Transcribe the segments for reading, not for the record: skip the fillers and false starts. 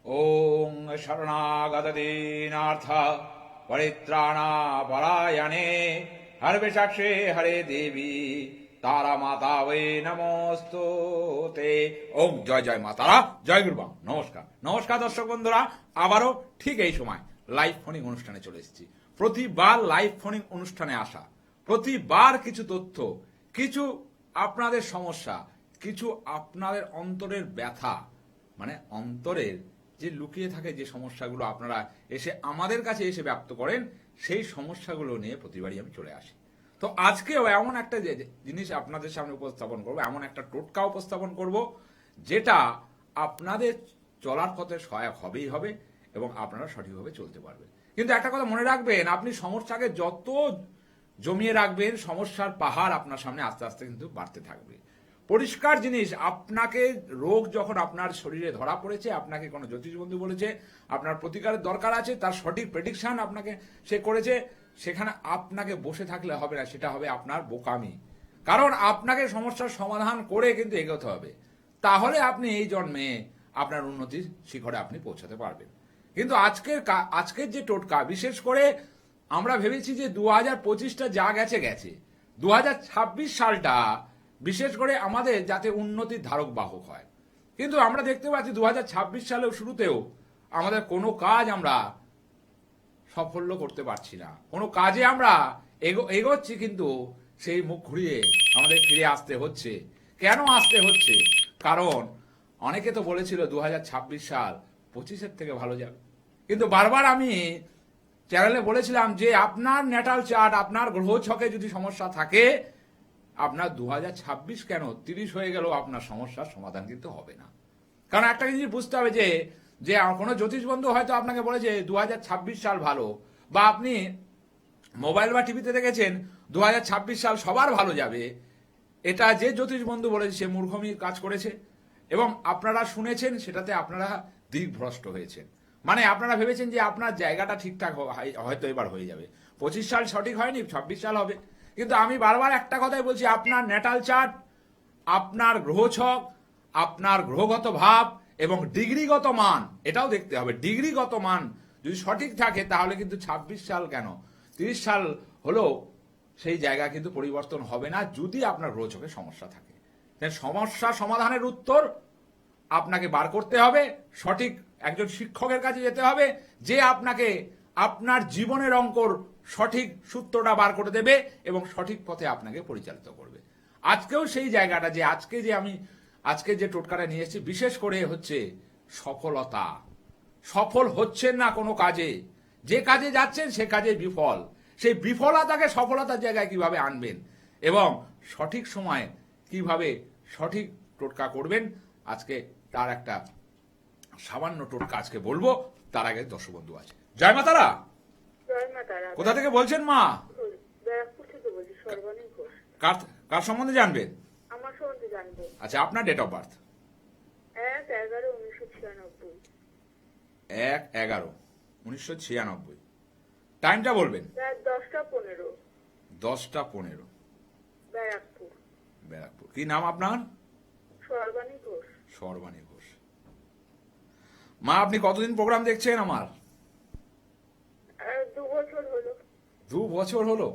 ওং শরণাগতদীনার্থ পরিত্রাণাপরায়ণে হরবিষাক্ষে হরে দেবী তারা মাতা বৈ নমস্তুতে। ওং জয় জয় মা তারা, জয় গুরুবাম। নমস্কার নমস্কার দর্শক বন্ধুরা, আবারও ঠিক এই সময় লাইভ ফোনিং অনুষ্ঠানে চলে এসেছি। প্রতিবার লাইভ ফোনিং অনুষ্ঠানে আসা, প্রতিবার কিছু তথ্য, কিছু আপনাদের সমস্যা, কিছু আপনাদের অন্তরের ব্যথা, মানে অন্তরের যে লুকিয়ে থাকে যে সমস্যাগুলো আপনারা এসে আমাদের কাছে এসে ব্যক্ত করেন, সেই সমস্যাগুলো নিয়ে প্রতিবারই আমি চলে আসি। তো আজকেও এমন একটা জিনিস আপনাদের সামনে উপস্থাপন করব, এমন একটা টোটকা উপস্থাপন করব যেটা আপনাদের চলার পথে সহায়ক হবেই হবে এবং আপনারা সঠিকভাবে চলতে পারবেন। কিন্তু একটা কথা মনে রাখবেন, আপনি সমস্যাকে যত জমিয়ে রাখবেন, সমস্যার পাহাড় আপনার সামনে আস্তে আস্তে কিন্তু বাড়তে থাকবে। পরিষ্কার জিনিস, আপনাকে রোগ যখন আপনার শরীরে ধরা পড়েছে, আপনাকে কোনো জ্যোতিষ বন্ধু বলেছে আপনার প্রতিকারের দরকার আছে, তার সঠিক প্রেডিকশন আপনাকে সে করেছে, সেখানে আপনাকে বসে থাকলে হবে না, সেটা হবে আপনার বোকামি। কারণ আপনাকে সমস্যার সমাধান করে কিন্তু এগোতে হবে, তাহলে আপনি এই জন্মে আপনার উন্নতির শিখরে আপনি পৌঁছাতে পারবেন। কিন্তু আজকের যে টোটকা, বিশেষ করে আমরা ভেবেছি যে 2025টা যা গেছে গেছে, 2026 সালটা বিশেষ করে আমাদের যাতে উন্নতির ধারক বাহক হয়। কিন্তু আমরা দেখতে পাচ্ছি 2026 সালেও শুরুতেও আমাদের কোনো কাজ আমরা সাফল্য করতে পারছি না, কোনো কাজে আমরা এগোচ্ছি কিন্তু সেই মুখ ঘুরিয়ে আমাদের ফিরে আসতে হচ্ছে। কেন আসতে হচ্ছে? কারণ অনেকে তো বলেছিল 2026 সাল 25-এর থেকে ভালো যাবে, কিন্তু বারবার আমি চ্যানেলে বলেছিলাম যে আপনার ন্যাটাল চার্ট, আপনার গ্রহ ছকে যদি সমস্যা থাকে, আপনার 2026 কেন 30 হয়ে গেল আপনার সমস্যার সমাধান কিন্তু হবে না। কারণ একটা জিনিস বুঝতে হবে যে যে কোনো জ্যোতিষ বন্ধু হয়তো আপনাকে বলেছে 2026 সাল ভালো, বা আপনি মোবাইল বা টিভিতে দেখেছেন 2026 সাল সবার ভালো যাবে, এটা যে জ্যোতিষ বন্ধু বলেছে সে মূর্খমির কাজ করেছে এবং আপনারা শুনেছেন, সেটাতে আপনারা দিকভ্রষ্ট হয়েছেন। মানে আপনারা ভেবেছেন যে আপনার জায়গাটা ঠিকঠাক হয়তো এবার হয়ে যাবে, 25 সাল সঠিক হয়নি, 26 সাল হবে। কিন্তু আমি বারবার একটা কথাই বলছি, আপনার ন্যাটাল চার্ট, আপনার গ্রহছক, আপনার গ্রহগত ভাব এবং ডিগ্রিগত মান, এটাও দেখতে হবে। ডিগ্রিগত মান যদি সঠিক থাকে তাহলে কিন্তু 26 সাল কেন 30 সাল হলেও সেই জায়গা কিন্তু পরিবর্তন হবে না, যদি আপনার গ্রহছকে সমস্যা থাকে। সমস্যা সমাধানের উত্তর আপনাকে বার করতে হবে, সঠিক একজন শিক্ষকের কাছে যেতে হবে, যে আপনাকে আপনার জীবনের অঙ্কর সঠিক সূত্রটা বার করে দেবে এবং সঠিক পথে আপনাকে পরিচালিত করবে। আজকেও সেই জায়গাটা, যে আজকে যে টোটকাটা নিয়ে এসেছি, বিশেষ করে হচ্ছে সফলতা। সফল হচ্ছেন না কোনো কাজে, যে কাজে যাচ্ছেন সে কাজে বিফল। সেই বিফলতাকে সফলতার জায়গায় কিভাবে আনবেন এবং সঠিক সময় কিভাবে সঠিক টোটকা করবেন, আজকে তার একটা সামান্য টোটকা আজকে বলবো। তার আগে দর্শক বন্ধু আছে। জয় মা তারা। কোথা থেকে বলছেন মা? কার সম্বন্ধে জানবেন? আমার সম্বন্ধে জানবো। আচ্ছা, আপনার ডেট অফ বার্থ? 1/11/1996। 1/11/1996। টাইমটা বলবেন? 10টা 15। 10টা 15। ব্যারাকপুর। ব্যারাকপুর। কি নাম আপনার? সর্বাণী ঘোষ। সর্বাণী ঘোষ। মা, আপনি কতদিন প্রোগ্রাম দেখছেন আমার? 2 বছর হলো। 2 বছর হলো?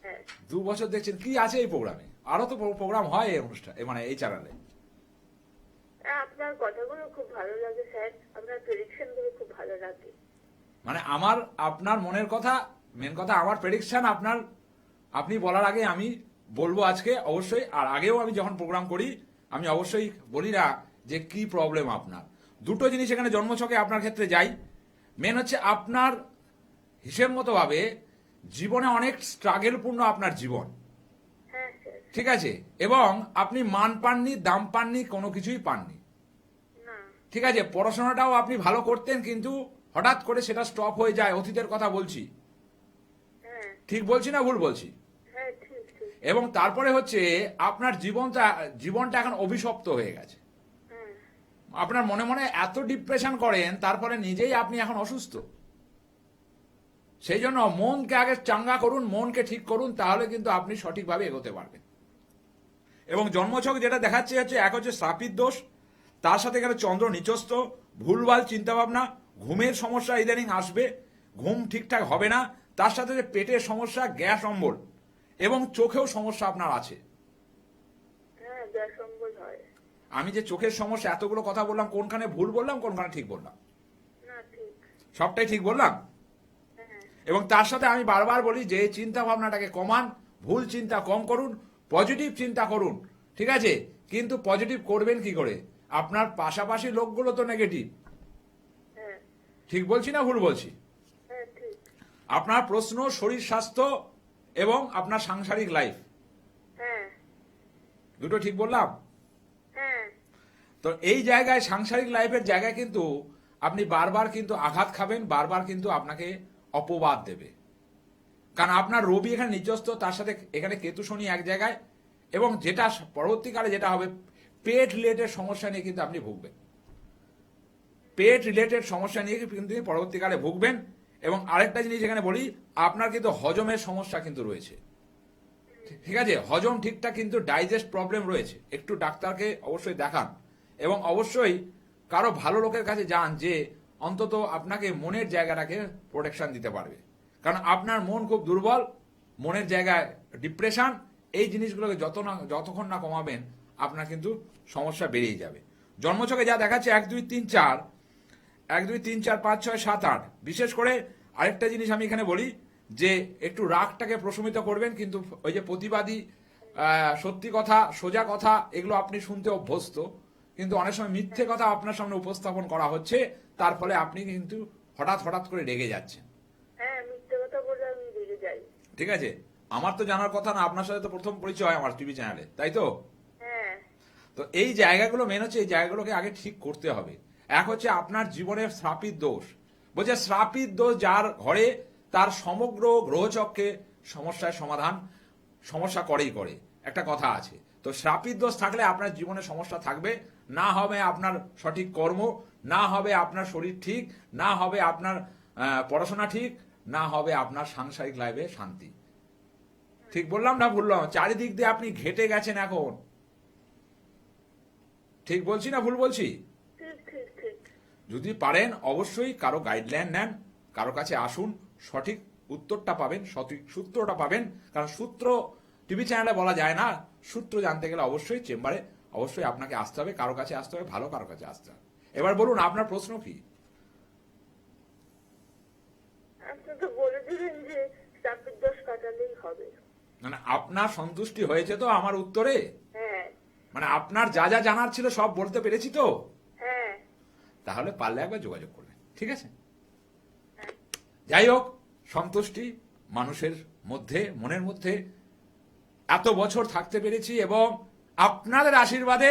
হ্যাঁ। 2 বছর দেখছেন। কি আছে এই প্রোগ্রামে? আরো তো প্রোগ্রাম হয় এই অনুষ্ঠান, মানে এই চ্যানেলে। আপনার কথাগুলো খুব ভালো লাগে স্যার, আপনার প্রেডিকশন গুলো খুব ভালো লাগে। মানে আপনার মনের কথা, মেন কথা আমার প্রেডিকশন আপনি বলার আগে আমি বলবো আজকে অবশ্যই। আর আগেও আমি যখন প্রোগ্রাম করি আমি অবশ্যই বলি না যে কি প্রবলেম আপনার। দুটো জিনিস এখানে জন্মছকে আপনার ক্ষেত্রে যাই। মেন হচ্ছে আপনার হিসেব মতো ভাবে জীবনে অনেক স্ট্রাগেলপূর্ণ আপনার জীবন, হ্যাঁ স্যার। ঠিক আছে, এবং আপনি মান পাননি, দাম পাননি, কোনো কিছুই পাননি, না। ঠিক আছে। পড়াশোনাটাও আপনি ভালো করতেন, কিন্তু হঠাৎ করে সেটা স্টপ হয়ে যায়। অতীতের কথা বলছি, হ্যাঁ। ঠিক বলছি না ভুল বলছি? হ্যাঁ, ঠিক ঠিক। এবং তারপরে হচ্ছে আপনার জীবনটা এখন অভিশপ্ত হয়ে গেছে। হ্যাঁ। আপনার মনে মনে এত ডিপ্রেশন করেন, তারপরে নিজেই আপনি এখন অসুস্থ। সেই জন্য মনকে আগে চাঙ্গা করুন, মনকে ঠিক করুন, তাহলে কিন্তু আপনি সঠিকভাবে এগোতে পারবেন। এবং জন্মছক যেটা দেখাচ্ছে হচ্ছে, এক হচ্ছে শ্রাপিত দোষ, তার সাথে এখানে চন্দ্র নিচস্থ, ভুলভাল চিন্তাভাবনা, ঘুমের সমস্যা ইদানিং আসবে, ঘুম ঠিকঠাক হবে না, তার সাথে যে পেটের সমস্যা, গ্যাস অম্বল এবং চোখেও সমস্যা আপনার আছে। হ্যাঁ, গ্যাস অম্বল হয়। আমি যে চোখের সমস্যা এতগুলো কথা বললাম, কোনখানে ভুল বললাম, কোনখানে ঠিক বললাম? না, ঠিক। সবটাই ঠিক বললাম। হ্যাঁ, এবং তার সাথে আমি বারবার বলি যে চিন্তা ভাবনাটাকে কমান, ভুল চিন্তা কম করুন, পজিটিভ চিন্তা করুন, ঠিক আছে? কিন্তু পজিটিভ করবেন কি করে? আপনার পাশাপাশি লোকগুলো তো নেগেটিভ। হ্যাঁ, ঠিক বলছি না ভুল বলছি? হ্যাঁ, ঠিক। আপনার প্রশ্ন শরীর স্বাস্থ্য এবং আপনার সাংসারিক লাইফ, হ্যাঁ, দুটো ঠিক বললাম? হ্যাঁ, তো এই জায়গায় সাংসারিক লাইফের জায়গায় কিন্তু আপনি বারবার কিন্তু আঘাত খাবেন, বারবার কিন্তু আপনাকে অপবাদ দেবে। কারণ আপনার রবি এখানে নিচস্থ, তার সাথে এখানে কেতু শনি এক জায়গায়, এবং যেটা পরবর্তীকালে যেটা হবে, পেট রিলেটেড সমস্যা নিয়ে কিন্তু আপনি ভুগবেন। পেট রিলেটেড সমস্যা নিয়ে কিন্তু পরবর্তীকালে ভুগবেন। এবং আরেকটা জিনিস এখানে বলি, আপনার কিন্তু হজমের সমস্যা কিন্তু রয়েছে, ঠিক আছে? হজম ঠিকঠাক কিন্তু ডাইজেস্ট প্রবলেম রয়েছে, একটু ডাক্তারকে অবশ্যই দেখান এবং অবশ্যই কারো ভালো লোকের কাছে যান, যে অন্তত আপনাকে মনের জায়গাটাকে প্রোটেকশন দিতে পারবে। কারণ আপনার মন খুব দুর্বল, মনের জায়গায় ডিপ্রেশন, এই জিনিসগুলোকে যতক্ষণ না কমাবেন আপনার কিন্তু সমস্যা বেড়েই যাবে। জন্মছকে যা দেখাচ্ছে 1 2 3 4, 1 2 3 4 5 6 7 8, বিশেষ করে আরেকটা জিনিস আমি এখানে বলি, যে একটু রাগটাকে প্রশমিত করবেন, কিন্তু ওই যে প্রতিবাদী সত্যি কথা, সোজা কথা, এগুলো আপনি শুনতে অভ্যস্ত, কিন্তু অনেক সময় মিথ্যে কথা আপনার সামনে উপস্থাপন করা হচ্ছে, তার ফলে আপনি কিন্তু হঠাৎ হঠাৎ করে রেগে যাচ্ছেন। হ্যাঁ, মিথ্যে কথা বলে আমি রেগে যাই। ঠিক আছে? আমার তো জানার কথা না, আপনার সাথে তো প্রথম পরিচয় আমার টিভি চ্যানেলে, তাই তো? হ্যাঁ, তো এই জায়গাগুলো মেন হচ্ছে, এই জায়গাগুলোকে আগে ঠিক করতে হবে। এক হচ্ছে আপনার জীবনের শ্রাপিত দোষ, বলছে শ্রাপিত দোষ যার ঘরে, তার সমগ্র গ্রহচক্রে সমস্যার সমাধান সমস্যা করেই করে, একটা কথা আছে। তো শ্রাপিত দোষ থাকলে আপনার জীবনে সমস্যা থাকবে, না হবে আপনার সঠিক কর্ম, না হবে আপনার শরীর ঠিক, না হবে আপনার পড়াশোনা ঠিক, না হবে আপনার সাংসারিক লাইফে শান্তি। ঠিক বললাম না ভুললাম? চারিদিক দিয়ে আপনি ঘেটে গেছেন এখন। ঠিক বলছি না ভুল বলছি? ঠিক, ঠিক, ঠিক। যদি পারেন অবশ্যই কারো গাইডলাইন নেন, কারো কাছে আসুন, সঠিক উত্তরটা পাবেন, সঠিক সূত্রটা পাবেন। কারণ সূত্র টিভি চ্যানেলে বলা যায় না, সূত্র জানতে গেলে অবশ্যই চেম্বারে অবশ্যই আপনাকে আসতে হবে, কারো কাছে আসতে হবে, ভালো কারো কাছে আসতে হবে। এবার বলুন আপনার প্রশ্ন কি? আপনি তো বলে দিলেন যে চাকরির দোষ কাটালেই হবে। মানে আপনার সন্তুষ্টি হয়েছে তো আমার উত্তরে? হ্যাঁ, মানে আপনার যা যা জানার ছিল সব বলতে পেরেছি তো? হ্যাঁ, তাহলে পারলে একবার যোগাযোগ করবেন, ঠিক আছে? যাই হোক, সন্তুষ্টি মানুষের মধ্যে, মনের মধ্যে এত বছর থাকতে পেরেছি, এবং আপনাদের আশীর্বাদে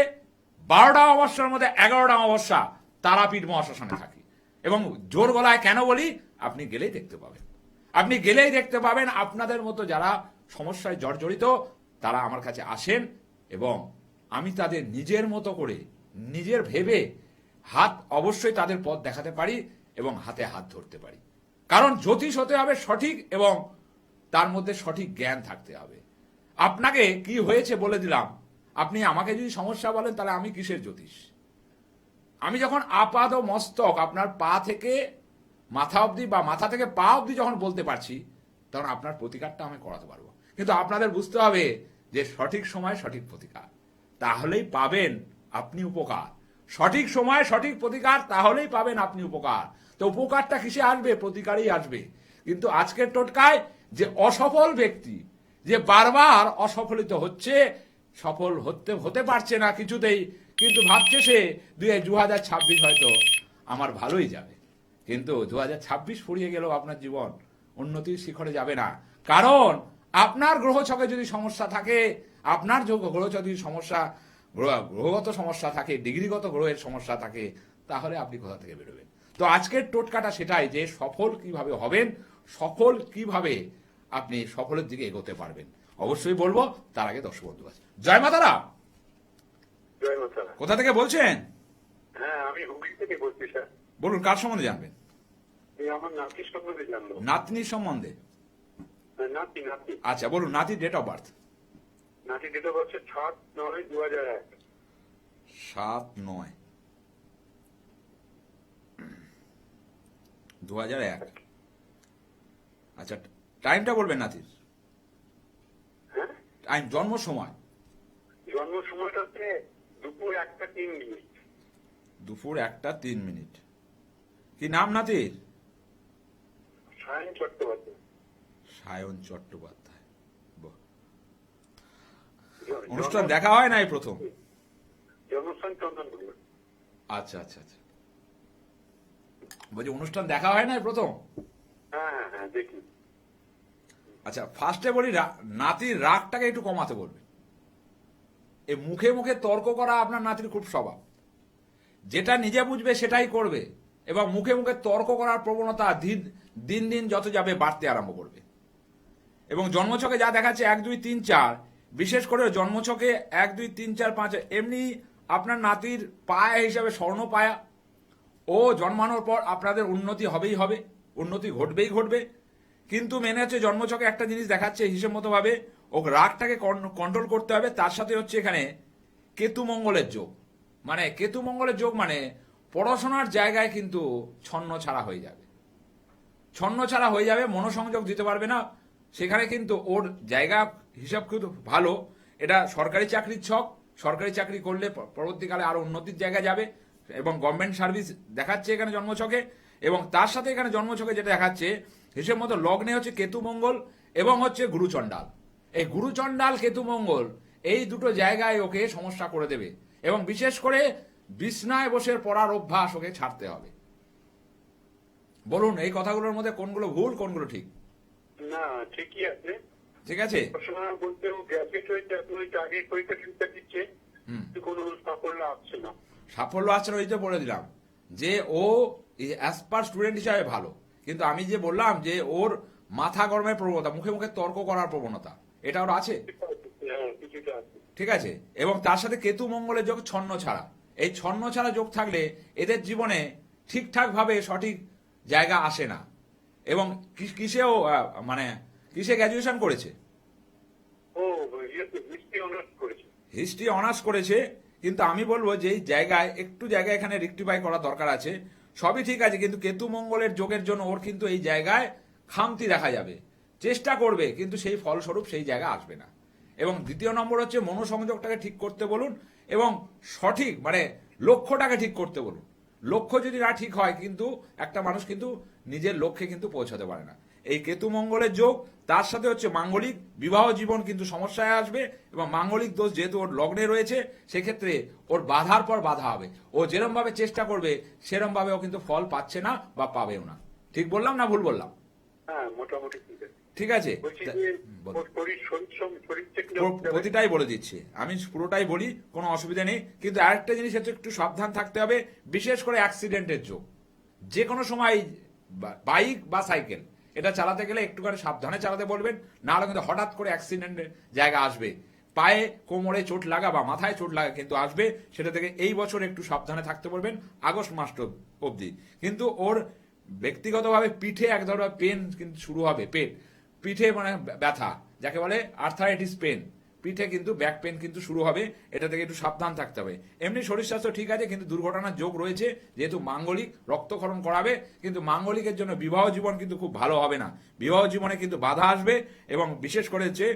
12টা অমাবস্যার মধ্যে 11টা অমাবস্যা তারাপীঠ মহাশ্মশানে থাকি। এবং জোর গলায় কেন বলি, আপনি গেলেই দেখতে পাবেন, আপনি গেলেই দেখতে পাবেন। আপনাদের মতো যারা সমস্যায় জর্জরিত, তারা আমার কাছে আসেন, এবং আমি তাদের নিজের মতো করে, নিজের ভেবে হাত অবশ্যই তাদের পথ দেখাতে পারি এবং হাতে হাত ধরতে পারি। কারণ জ্যোতিষ হতে হবে সঠিক, এবং তার মধ্যে সঠিক জ্ঞান থাকতে হবে। আপনাকে কি হয়েছে বলে দিলাম, আপনি আমাকে যদি সমস্যা বলেন, তাহলে আমি কিসের জ্যোতিষ? আমি যখন আপাদ মস্তক, আপনার পা থেকে মাথা অবধি বা মাথা থেকে পা অবধি যখন বলতে পারছি, তখন আপনার প্রতিকারটা আমি করাতে পারবো। কিন্তু আপনাদের বুঝতে হবে যে সঠিক সময় সঠিক প্রতিকার, তাহলেই পাবেন আপনি উপকার। সঠিক সময় সঠিক প্রতিকার, তাহলেই পাবেন আপনি উপকার। তো উপকারটা কিসে আসবে? প্রতিকারই আসবে। কিন্তু আজকের টোটকায় যে অসফল ব্যক্তি, যে বারবার অসফলিত হচ্ছে, সফল হতে পারছে না কিছুতেই, কিন্তু ভাবছে সে 2026 হয়তো আমার ভালোই যাবে, কিন্তু 2026 ফুরিয়ে গেলেও আপনার জীবন উন্নতির শিখরে যাবে না। কারণ আপনার গ্রহছকে যদি সমস্যা থাকে, আপনার গ্রহছকে যদি সমস্যা, গ্রহগত সমস্যা থাকে, ডিগ্রিগত গ্রহের সমস্যা থাকে, তাহলে আপনি কোথা থেকে বেরোবেন? তো আজকের টোটকাটা সেটাই, যে সফল কিভাবে হবেন, সফল কিভাবে আপনি সফলের দিকে এগোতে পারবেন। অবশ্যই বলবো, তার আগে দর্শক বন্ধু আছে। জয় মাতারা। জয় মাতারা। কোথা থেকে বলছেন? হ্যাঁ, আমি হুগলি থেকে বলছি স্যার। বলুন, কার সম্বন্ধে জানবেন? এই আমার নাতির সম্বন্ধে জানবো। নাতনির সম্বন্ধে? নাতি নাতি আচ্ছা বলুন, নাতির ডেট অফ বার্থ? নাতি ডেট অফ বার্থ 7/9/2001। 7/9 2001। আচ্ছা, টাইমটা বলবেন নাতির, হ্যাঁ, টাইম, জন্ম সময়। জন্ম সময়টা হচ্ছে দুপুর 1:03। দুপুর 1:03। কি নাম নাতির? সায়ন চট্টোপাধ্যায়। সায়ন চট্টোপাধ্যায়। বাহ। জ- অনুষ্ঠান জন্ম- দেখা হয় নাই প্রথম? জন্মস্থান চন্দনপুর। আচ্ছা আচ্ছা আচ্ছা, বলছি অনুষ্ঠান দেখা হয় নাই প্রথম? হ্যাঁ হ্যাঁ হ্যাঁ, দেখি। আচ্ছা, ফার্স্টে বলি নাতির রাগটাকে একটু কমাতে বলবেন। এই মুখে মুখে তর্ক করা আপনার নাতির খুব স্বভাব। যেটা নিজে বুঝবে সেটাই করবে, এবং মুখে মুখে তর্ক করার প্রবণতা দিন দিন যত যাবে বাড়তে আরম্ভ করবে। এবং জন্মছকে যা দেখাচ্ছে 1 2 3 4, বিশেষ করে জন্মছকে 1 2 3 4 5, এমনি আপনার নাতির পায়া হিসাবে স্বর্ণ পায়া। ও জন্মানোর পর আপনাদের উন্নতি হবেই হবে, উন্নতি ঘটবেই ঘটবে। কিন্তু মেনে হচ্ছে জন্মছকে একটা জিনিস দেখাচ্ছে হিসেব মতো ভাবে, ও রাগটাকে কন্ট্রোল করতে হবে। তার সাথে হচ্ছে এখানে কেতু মঙ্গলের যোগ, মানে কেতু মঙ্গলের যোগ মানে পড়াশোনার জায়গায় কিন্তু ছন্ন ছাড়া হয়ে যাবে, ছন্ন ছাড়া হয়ে যাবে, মনোসংযোগ দিতে পারবে না। সেখানে কিন্তু ওর জায়গা হিসাব কিন্তু ভালো। এটা সরকারি চাকরির ছক, সরকারি চাকরি করলে পরবর্তীকালে আরো উন্নতির জায়গায় যাবে, এবং গভর্নমেন্ট সার্ভিস দেখাচ্ছে এখানে জন্মছকে। এবং তার সাথে এখানে জন্মছকে যেটা দেখাচ্ছে হিসেব মতো লগ্নে হচ্ছে কেতু মঙ্গল এবং হচ্ছে গুরুচণ্ডাল। এই গুরুচণ্ডাল কেতু মঙ্গল এই দুটো জায়গায় ওকে সমস্যা করে দেবে, এবং বিশেষ করে বিছনায় বসে পড়ার অভ্যাস ওকে ছাড়তে হবে। বলুন এই কথাগুলোর মধ্যে কোনগুলো ভুল কোনগুলো ঠিক? না, ঠিকই আছে। ঠিক আছে। পড়াশোনা বলতে ও গ্র্যাজুয়েট হয়েছে, এখন ওই চাকরির পরীক্ষা টরীক্ষা দিচ্ছে, কিন্তু কোনো সাফল্য আসছে না। সাফল্য আসছে না, ওই তো বলে দিলাম যে ও অ্যাজ পার স্টুডেন্ট হিসাবে ভালো, কিন্তু আমি যে বললাম যে ওর মাথা গরমের প্রবণতা, মুখে মুখে তর্ক করার প্রবণতা, এটা ওর আছে। হ্যাঁ, কিছুটা আছে। ঠিক আছে। এবং তার সাথে কেতু মঙ্গলের যোগ ছন্ন ছাড়া, এই ছন্ন ছাড়া যোগ থাকলে এদের জীবনে ঠিকঠাক ভাবে সঠিক জায়গা আসে না। এবং কিসেও মানে কিসে গ্র্যাজুয়েশন করেছে? ও হিস্ট্রি অনার্স করেছে। হিস্ট্রি অনার্স করেছে, কিন্তু আমি বলবো যে এই জায়গায় একটু জায়গা এখানে রেকটিফাই করা দরকার আছে। সবই ঠিক আছে, কিন্তু কেতু মঙ্গলের যোগের জন্য ওর কিন্তু এই জায়গায় খামতি দেখা যাবে। চেষ্টা করবে কিন্তু সেই ফলস্বরূপ সেই জায়গা আসবে না। এবং দ্বিতীয় নম্বর হচ্ছে মনোসংযোগটাকে ঠিক করতে বলুন, এবং সঠিক মানে লক্ষ্যটাকে ঠিক করতে বলুন। লক্ষ্য যদি না ঠিক হয় কিন্তু একটা মানুষ কিন্তু নিজের লক্ষ্যে কিন্তু পৌঁছাতে পারে না। এই কেতু মঙ্গলের যোগ তার সাথে হচ্ছে মাঙ্গলিক বিবাহ জীবন কিন্তু সমস্যায় আসবে, এবং মাঙ্গলিক দোষ যেহেতু ওর লগ্নে রয়েছে সেক্ষেত্রে ওর বাধার পর বাধা হবে। ও যেরম ভাবে চেষ্টা করবে সেরম ভাবে ও কিন্তু ফল পাচ্ছে না বা পাবেও না। ঠিক বললাম না ভুল বললাম? হ্যাঁ, মোটামুটি ঠিক আছে। ঠিক আছে, বলছি যে বলো। ওর শরীর থেকে প্রতিটাই বলে দিচ্ছি, আমি পুরোটাই বলি, কোনো অসুবিধা নেই। কিন্তু আরেকটা জিনিস হচ্ছে একটু সাবধান থাকতে হবে, বিশেষ করে অ্যাক্সিডেন্টের যোগ। যে কোনো সময় বাইক বা সাইকেল এটা চালাতে গেলে একটুখানি সাবধানে চালাতে বলবেন, না হলে কিন্তু হঠাৎ করে অ্যাক্সিডেন্টের জায়গা আসবে। পায়ে কোমরে চোট লাগা বা মাথায় চোট লাগা কিন্তু আসবে, সেটা থেকে এই বছর একটু সাবধানে থাকতে বলবেন আগস্ট মাস অবধি। কিন্তু ওর ব্যক্তিগতভাবে পিঠে এক ধরনের পেন কিন্তু শুরু হবে, পিঠে মানে ব্যথা, যাকে বলে আর্থারাইটিস পেন, পিঠে কিন্তু ব্যাক পেন কিন্তু শুরু হবে। এটা থেকে একটু সাবধান থাকতে হবে। এমনি শরীর স্বাস্থ্য ঠিক আছে, কিন্তু দুর্ঘটনার যোগ রয়েছে, যেহেতু মাঙ্গলিক রক্তক্ষরণ করাবে, কিন্তু মাঙ্গলিকের জন্য বিবাহ জীবন কিন্তু খুব ভালো হবে না। বিবাহ জীবনে কিন্তু বাধা আসবে, এবং বিশেষ করে হচ্ছে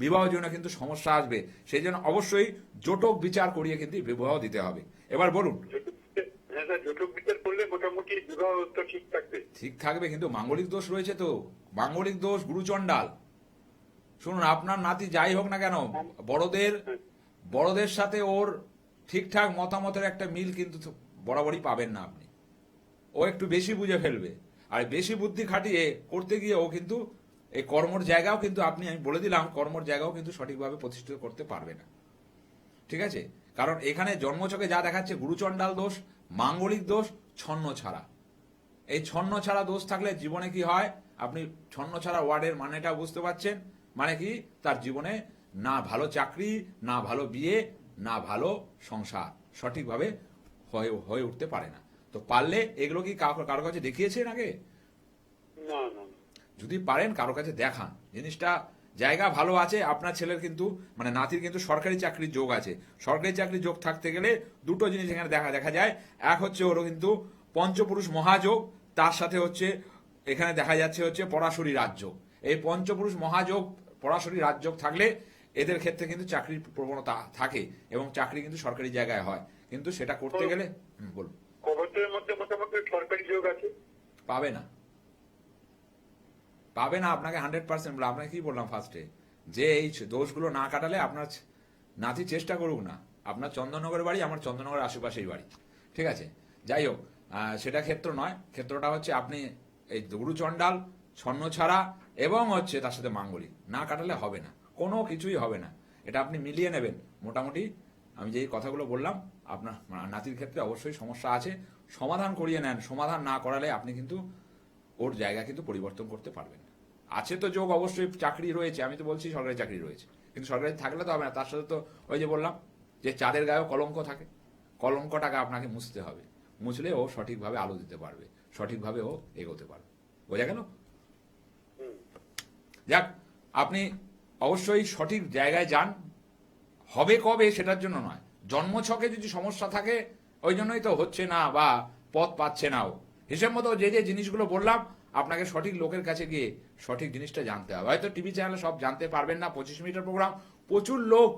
বিবাহ জীবনে কিন্তু সমস্যা আসবে। সেই জন্য অবশ্যই জটক বিচার করিয়ে কিন্তু বিবাহ দিতে হবে। এবার বলুন। জটক বিচার করলে মোটামুটি বিবাহ তো ঠিক থাকবে। ঠিক থাকবে, কিন্তু মাঙ্গলিক দোষ রয়েছে তো, মাঙ্গলিক দোষ গুরুচণ্ডাল। শুনুন, আপনার নাতি যাই হোক না কেন, বড়দের সাথে ওর ঠিকঠাক মতামতের একটা মিল কিন্তু বরাবরই পাবেন না আপনি। ও একটু বেশি বুঝে ফেলবে, আর বেশি বুদ্ধি খাটিয়ে করতে গিয়ে ও কিন্তু এই কর্মর জায়গাও কিন্তু আমি বলে দিলাম, কর্মর জায়গাও কিন্তু সঠিকভাবে প্রতিষ্ঠিত করতে পারবে না। ঠিক আছে, কারণ এখানে জন্মছকে যা দেখাচ্ছে গুরুচণ্ডাল দোষ, মাঙ্গলিক দোষ, ছন্ন ছাড়া। এই ছন্ন ছাড়া দোষ থাকলে জীবনে কি হয়, আপনি ছন্ন ছাড়া ওয়ার্ডের মানেটা বুঝতে পারছেন। মানে কি, তার জীবনে না ভালো চাকরি, না ভালো বিয়ে, না ভালো সংসার সঠিকভাবে হয়ে উঠতে পারে না। তো পারলে এগুলো কি কারো কাছে দেখিয়েছেন আগে? না না, যদি পারেন কারো কাছে দেখান জিনিসটা। জায়গা ভালো আছে আপনার ছেলের, কিন্তু মানে নাতির কিন্তু সরকারি চাকরির যোগ আছে। সরকারি চাকরির যোগ থাকতে গেলে দুটো জিনিস এখানে দেখা যায়। এক হচ্ছে ওর কিন্তু পঞ্চপুরুষ মহাযোগ, তার সাথে হচ্ছে এখানে দেখা যাচ্ছে হচ্ছে পরাশরী রাজযোগ। এই পঞ্চপুরুষ মহাযোগ পরাশরী রাজযোগ থাকলে এদের ক্ষেত্রে কিন্তু চাকরির প্রবণতা থাকে এবং চাকরি কিন্তু সরকারি জায়গায় হয়, কিন্তু সেটা করতে গেলে বলুন কবছরের মধ্যে মোটামুটি সরকারি যোগ আছে? পাবে না, পাবে না। আপনাকে 100% বলে আপনাকে কি বললাম ফার্স্টে, যে এই দোষগুলো না কাটালে আপনার নাতি চেষ্টা করুক না। আপনার চন্দননগরের বাড়ি, আমার চন্দননগরের আশেপাশেই বাড়ি, ঠিক আছে? যাই হোক, সেটা ক্ষেত্র নয়। ক্ষেত্রটা হচ্ছে আপনি এই গুরুচণ্ডাল, ছন্নছাড়া এবং হচ্ছে তার সাথে মাঙ্গলিক না কাটালে হবে না, কোনো কিছুই হবে না। এটা আপনি মিলিয়ে নেবেন। মোটামুটি আমি যেই কথাগুলো বললাম, আপনার নাতির ক্ষেত্রে অবশ্যই সমস্যা আছে, সমাধান করিয়ে নেন। সমাধান না করালে আপনি কিন্তু ওর জায়গা কিন্তু পরিবর্তন করতে পারবেন না। আছে তো যোগ, অবশ্যই চাকরি রয়েছে, আমি তো বলছি সরকারি চাকরি রয়েছে, কিন্তু সরকারি থাকলে তো হবে না। তার সাথে তো ওই যে বললাম যে চাঁদের গায়েও কলঙ্ক থাকে, কলঙ্কটাকে আপনাকে মুছতে হবে। মুছলে ও সঠিকভাবে আলো দিতে পারবে, সঠিকভাবে ও এগোতে পারবে। বোঝা গেল? যাক, আপনি অবশ্যই সঠিক জায়গায় যান। হবে কবে সেটার জন্য নয়, জন্মছকে যদি সমস্যা থাকে ওই জন্যই তো হচ্ছে না বা পথ পাচ্ছে না। ও হিসেব মতো যে যে জিনিসগুলো বললাম, আপনাকে সঠিক লোকের কাছে গিয়ে সঠিক জিনিসটা জানতে হবে। হয়তো টিভি চ্যানেলে সব জানতে পারবেন না, 25 মিনিটের প্রোগ্রাম, প্রচুর লোক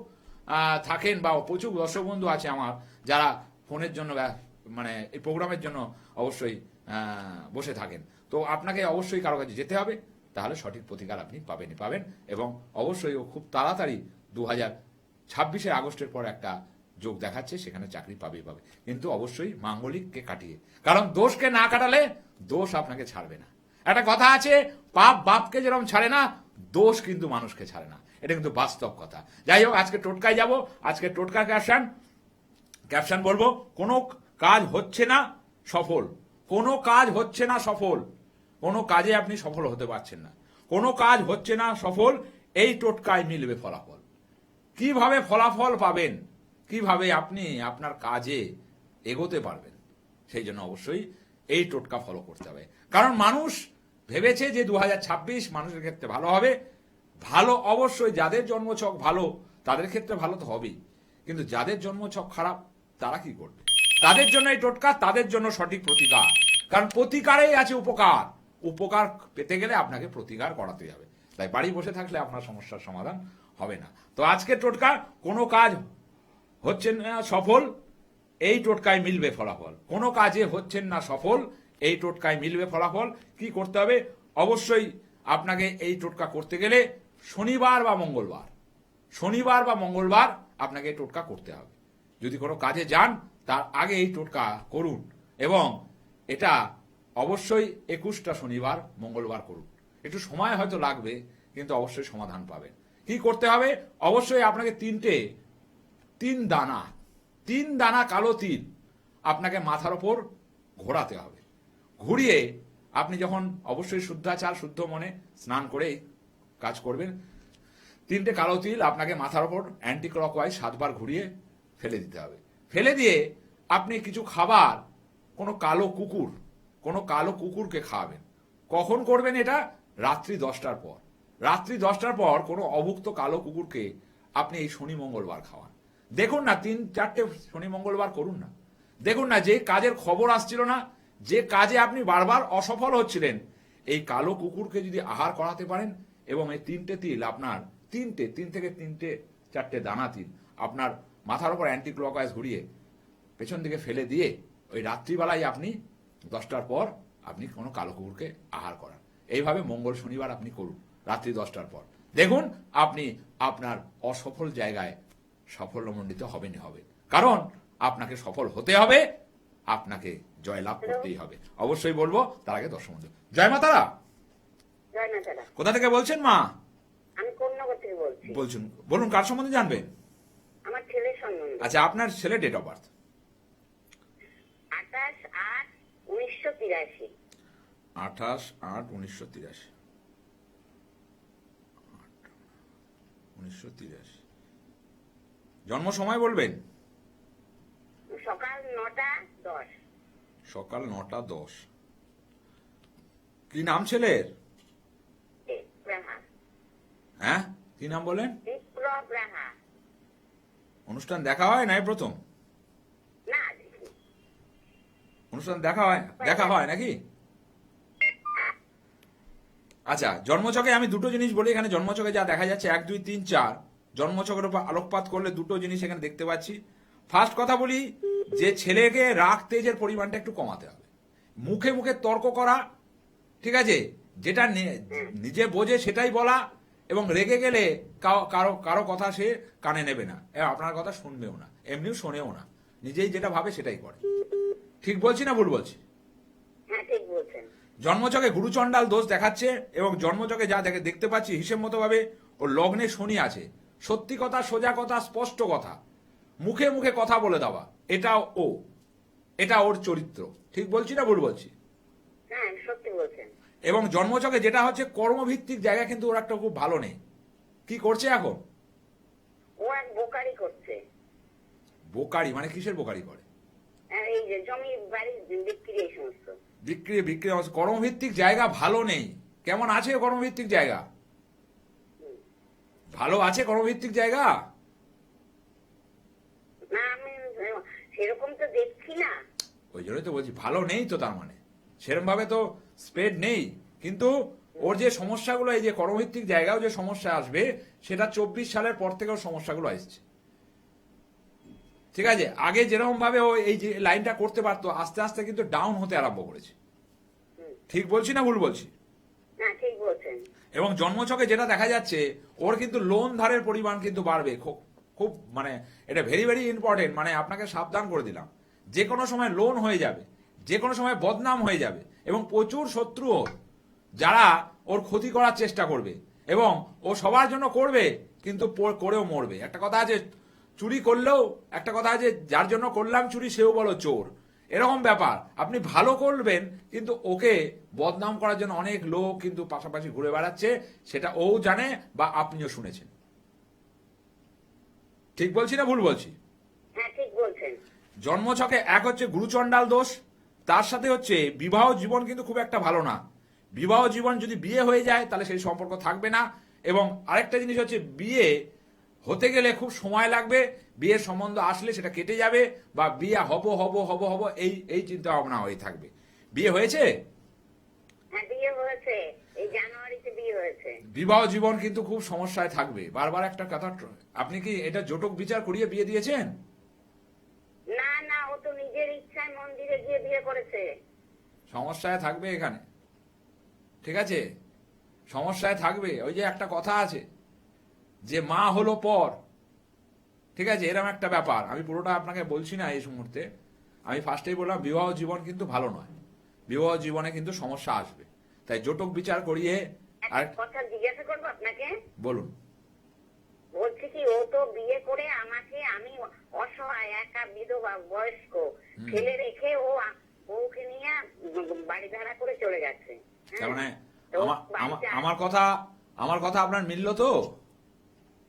থাকেন বা প্রচুর দর্শক বন্ধু আছে আমার যারা ফোনের জন্য মানে এই প্রোগ্রামের জন্য অবশ্যই বসে থাকেন। তো আপনাকে অবশ্যই কারো কাছে যেতে হবে, তাহলে সঠিক প্রতিকার আপনি পাবেন। এবং অবশ্যই ও খুব তাড়াতাড়ি 2026 আগস্টের পর একটা যোগ দেখাচ্ছে, সেখানে চাকরি পাবে, কিন্তু অবশ্যই মাঙ্গলিককে কাটিয়ে। কারণ দোষকে না কাটালে দোষ আপনাকে ছাড়বে না। একটা কথা আছে, পাপ বাপকে যেরকম ছাড়ে না, দোষ কিন্তু মানুষকে ছাড়ে না। এটা কিন্তু বাস্তব কথা। যাই হোক, আজকে টোটকায় যাব। আজকে টোটকা ক্যাপশন বলবো, কোনো কাজ হচ্ছে না সফল, কোনো কাজ হচ্ছে না সফল, কোনো কাজে আপনি সফল হতে পারছেন না, কোনো কাজ হচ্ছে না সফল, এই টোটকায় মিলবে ফলাফল। কিভাবে ফলাফল পাবেন, কিভাবে আপনি আপনার কাজে এগোতে পারবেন, সেই জন্য অবশ্যই এই টোটকা ফলো করতে হবে। কারণ মানুষ ভেবেছে যে 2026 মানুষের ক্ষেত্রে ভালো হবে। ভালো অবশ্যই, যাদের জন্মছক ভালো তাদের ক্ষেত্রে ভালো তো হবেই, কিন্তু যাদের জন্মছক খারাপ তারা কি করবে? তাদের জন্য এই টোটকা, তাদের জন্য সঠিক প্রতিকার। কারণ প্রতিকারেই আছে উপকার। উপকার পেতে গেলে আপনাকে প্রতিকার করাতে হবে। তাই বাড়ি বসে থাকলে আপনার সমস্যার সমাধান হবে না। তো আজকে টোটকা, কোনো কাজ হচ্ছে না সফল, এই টোটকায় মিলবে ফলাফল। কোনো কাজে হচ্ছেন না সফল, এই টোটকায় মিলবে ফলাফল। কি করতে হবে? অবশ্যই আপনাকে এই টোটকা করতে গেলে শনিবার বা মঙ্গলবার আপনাকে এই টোটকা করতে হবে। যদি কোনো কাজে যান তার আগে এই টোটকা করুন, এবং এটা অবশ্যই 21টা শনিবার মঙ্গলবার করুন। একটু সময় হয়তো লাগবে, কিন্তু অবশ্যই সমাধান পাবেন। কি করতে হবে? অবশ্যই আপনাকে তিন দানা কালো তিল আপনাকে মাথার ওপর ঘোরাতে হবে। ঘুরিয়ে আপনি যখন অবশ্যই শুদ্ধাচার শুদ্ধ মনে স্নান করে কাজ করবেন, 3টে কালো তিল আপনাকে মাথার ওপর অ্যান্টি ক্লকওয়াইজ 7 বার ঘুরিয়ে ফেলে দিতে হবে। ফেলে দিয়ে আপনি কিছু খাবার কোনো কালো কুকুরকে খাওয়াবেন। কখন করবেন এটা? রাত্রি 10টার পর। রাত্রি 10টার পর কোনো অভুক্ত কালো কুকুরকে আপনি এই শনি মঙ্গলবার খাওয়ান। দেখুন না, 3-4টে শনি মঙ্গলবার করুন না। দেখুন না, যে কাজের খবর আসছিল না, যে কাজে আপনি বারবার অসফল হচ্ছিলেন, এই কালো কুকুরকে যদি আহার করাতে পারেন এবং এই 3টে তিল আপনার 3 থেকে 4টে দানা তিল আপনার মাথার উপর অ্যান্টি ক্লকওয়াইজ ঘুরিয়ে পেছন দিকে ফেলে দিয়ে ওই রাত্রিবেলায় আপনি 10টার পর আপনি কোনো কালো কুকুরকে আহার করান। এইভাবে মঙ্গল শনিবার আপনি করুন রাত্রি 10টার পর। দেখুন আপনি আপনার অসফল জায়গায় সাফল্যমণ্ডিত হবেনই হবে। কারণ আপনাকে সফল হতে হবে, আপনাকে জয়লাভ করতেই হবে। অবশ্যই বলবো, তার আগে দর্শক বন্ধু, জয় মা তারা। জয় না দাদা, কোথা থেকে বলছেন মা? আমি কোন্নগর থেকে বলছি। বলুন, কার সম্বন্ধে জানবেন? আমার ছেলের সম্বন্ধে। আচ্ছা, আপনার ছেলে ডেট অফ বার্থ? 28/8/1983। 28/8/1983। 1983 জন্ম সময় বলবেন? সকাল 9টা 10। সকাল 9টা 10। কি নাম ছেলের? হ্যাঁ, কি নাম বলেন? অনুষ্ঠান দেখা হয় নাই প্রথম? না, অনুষ্ঠান দেখা হয় নাকি? আচ্ছা, জন্মছকে আমি দুটো জিনিস বলি। এখানে জন্মছকে যা দেখা যাচ্ছে 1 2 3 4 জন্মছকের উপর আলোকপাত করলে দুটো জিনিস এখানে দেখতে পাচ্ছি। ফার্স্ট কথা বলি যে ছেলেকে রাগ তেজের পরিমাণটা একটু কমাতে হবে। মুখে মুখে তর্ক করা, ঠিক আছে, যেটা নিজে বোঝে সেটাই বলা, এবং রেগে গেলে কারো কারো কথা সে কানে নেবে না, আপনার কথা শুনবেও না, এমনিও শোনেও না, নিজেই যেটা ভাবে সেটাই করে। ঠিক বলছি না ভুল বলছি? হ্যাঁ, ঠিক বলছেন। জন্মছকে গুরুচণ্ডাল দোষ দেখাচ্ছে, এবং জন্মছকে যা দেখতে পাচ্ছি হিসেব মতো ভাবে ওর লগ্নে শনি আছে। সত্যি কথা, সোজা কথা, স্পষ্ট কথা, মুখে মুখে কথা বলে দেওয়া, এটা ওর চরিত্র। ঠিক বলছি না ভুল বলছি? হ্যাঁ, সত্যি বলছেন। এবং জন্মছকে যেটা হচ্ছে কর্মভিত্তিক জায়গা কিন্তু ওর একটা খুব ভালো নেই। কি করছে এখন? ও এক বোকারি করছে। বোকারি মানে কিসের বোকারি করে? এই যে জমি বাড়ি বিক্রি, এই সমস্ত বিক্রি বিক্রি। কর্মভিত্তিক জায়গা ভালো নেই। কেমন আছে কর্মভিত্তিক জায়গা? ভালো আছে কর্মভিত্তিক জায়গা? না, আমি সেরকম তো দেখছি না। ওই জন্যই তো বলছি ভালো নেই। তো তার মানে সেরকম ভাবে তো স্প্রেড নেই। কিন্তু ওর যে সমস্যাগুলো, এই যে কর্মভিত্তিক জায়গাও যে সমস্যা আসবে, সেটা 24 সালের পর থেকে ওর সমস্যাগুলো আসছে। ঠিক আছে, আগে যেরকম ভাবে ও এই যে লাইনটা করতে পারতো, আস্তে আস্তে কিন্তু ডাউন হতে আরম্ভ করেছে। ঠিক বলছি না ভুল বলছি? না, ঠিক বলছেন। এবং জন্মছকে যেটা দেখা যাচ্ছে, ওর কিন্তু লোন ধারের পরিমাণ কিন্তু বাড়বে। খুব মানে এটা ভেরি ভেরি ইম্পর্টেন্ট। মানে আপনাকে সাবধান করে দিলাম, যে কোনো সময় লোন হয়ে যাবে, যে কোনো সময় বদনাম হয়ে যাবে, এবং প্রচুর শত্রু ওর, যারা ওর ক্ষতি করার চেষ্টা করবে, এবং ও সবার জন্য করবে কিন্তু করেও মরবে। একটা কথা আছে, চুরি করলেও একটা কথা আছে, যার জন্য করলাম চুরি সেও বলো চোর। এরকম ব্যাপার। আপনি ভালো করবেন কিন্তু ওকে বদনাম করার জন্য অনেক লোক কিন্তু পাশাপাশি ঘুরে বেড়াচ্ছে, সেটা ও জানে বা আপনিও শুনেছেন। ঠিক বলছি না ভুল বলছি? হ্যাঁ, ঠিক বলছেন। জন্মছকে এক হচ্ছে গুরুচণ্ডাল দোষ, তার সাথে হচ্ছে বিবাহ জীবন কিন্তু খুব একটা ভালো না। বিবাহ জীবন যদি বিয়ে হয়ে যায় তাহলে সেই সম্পর্ক থাকবে না। এবং আরেকটা জিনিস হচ্ছে, বিয়ে হতে গেলে খুব সময় লাগবে, বিয়ের সম্বন্ধ আসলে সেটা কেটে যাবে, বা বিয়ে হব এই চিন্তা ভাবনা হয়ে থাকবে। বিয়ে হয়েছে? হ্যাঁ, বিয়ে হয়েছে, এই জানুয়ারিতে বিয়ে হয়েছে। বিবাহ জীবন কিন্তু খুব সমস্যায় থাকবে। বারবার একটা কথা, আপনি কি এটা জটক বিচার করিয়ে বিয়ে দিয়েছেন? না না, ও তো নিজের ইচ্ছায় মন্দিরে গিয়ে বিয়ে করেছে। সমস্যায় থাকবে এখানে। ঠিক আছে, সমস্যায় থাকবে। ওই যে একটা কথা আছে যে মা হলো পর, ঠিক আছে, এরকম একটা ব্যাপার। আমি পুরোটা আপনাকে বলছি না এই মুহূর্তে। আমি ফার্স্টেই বললাম বিবাহ জীবন কিন্তু ভালো নয়, বিবাহ জীবনে কিন্তু সমস্যা আসবে। তাই জটক বিচার করিয়ে। আর একটা কথা জিজ্ঞাসা করবো আপনাকে? বলুন। বলছি কি, ও তো বিয়ে করে আমাকে, আমি অসহায় একা বিধবা বয়স্ক ছেলে রেখে ও বউকে নিয়ে বাড়ি ভাড়া করে চলে গেছে। তার মানে তো আমার কথা আপনার মিললো তো?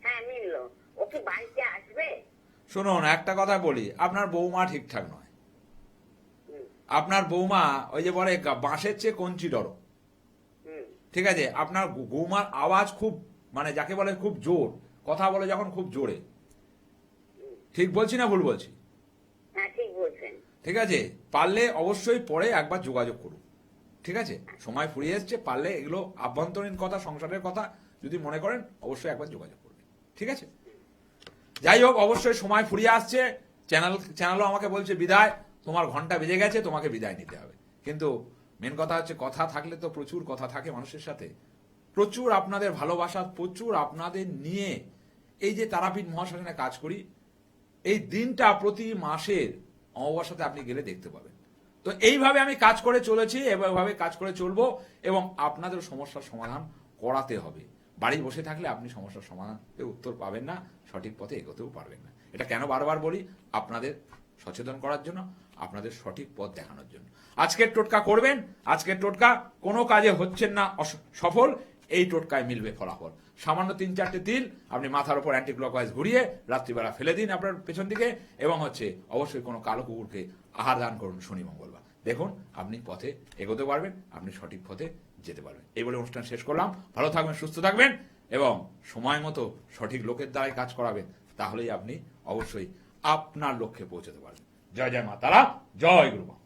হ্যাঁ, মিললো। ও কি বাড়িতে আসবে? শুনুন, একটা কথা বলি, আপনার বৌমা ঠিকঠাক নয়। আপনার বৌমা ওই যে বলে বাঁশের চেয়ে কঞ্চি ডরো। ঠিক আছে, আপনার বৌমার আওয়াজ খুব, মানে যাকে বলে খুব জোর, কথা বলে যখন খুব জোরে। ঠিক বলছি না ভুল বলছি? হ্যাঁ, ঠিক বলছেন। ঠিক আছে, পারলে অবশ্যই পরে একবার যোগাযোগ করুন। ঠিক আছে, সময় ফুরিয়ে এসছে, পারলে এগুলো আভ্যন্তরীণ কথা, সংসারের কথা যদি মনে করেন অবশ্যই একবার যোগাযোগ করবেন। ঠিক আছে, যাই হোক, অবশ্যই সময় ফুরিয়ে আসছে। চ্যানেলও আমাকে বলছে বিদায়, তোমার ঘন্টা বেজে গেছে, তোমাকে বিদায় নিতে হবে। কিন্তু মেন কথা হচ্ছে, কথা থাকলে তো প্রচুর কথা থাকে মানুষের সাথে, প্রচুর আপনাদের ভালোবাসা, প্রচুর আপনাদের নিয়ে এই যে তারাপীঠ মহাশ্মশানে কাজ করি, এই দিনটা প্রতি মাসের অমাবস্যাতে আপনি গেলে দেখতে পাবেন। তো এইভাবে আমি কাজ করে চলেছি, এভাবে কাজ করে চলবো, এবং আপনাদের সমস্যার সমাধান করাতে হবে। বাড়ি বসে থাকলে আপনি সমস্যার সমাধান উত্তর পাবেন না, সঠিক পথে এগোতেও পারবেন না। এটা কেন বারবার বলি? আপনাদের সচেতন করার জন্য, আপনাদের সঠিক পথ দেখানোর জন্য। আজকের টোটকা করবেন, আজকের টোটকা কোনো কাজে হচ্ছেন না সফল, এই টোটকায় মিলবে ফলাফল। সামান্য 3-4টে তিল আপনি মাথার উপর অ্যান্টি ক্লকওয়াইজ ঘুরিয়ে রাত্রিবেলা ফেলে দিন আপনার পেছন দিকে, এবং অবশ্যই কোনো কালো কুকুরকে আহার দান করুন শনি মঙ্গলবার। দেখুন আপনি পথে এগোতে পারবেন, আপনি সঠিক পথে যেতে পারবেন। এই বলে অনুষ্ঠান শেষ করলাম। ভালো থাকবেন, সুস্থ থাকবেন, এবং সময় মতো সঠিক লোকের দ্বারাই কাজ করাবেন, তাহলেই আপনি অবশ্যই আপনার লক্ষ্যে পৌঁছতে পারবেন। জয় জয় মা তারা, জয় গুরু মা।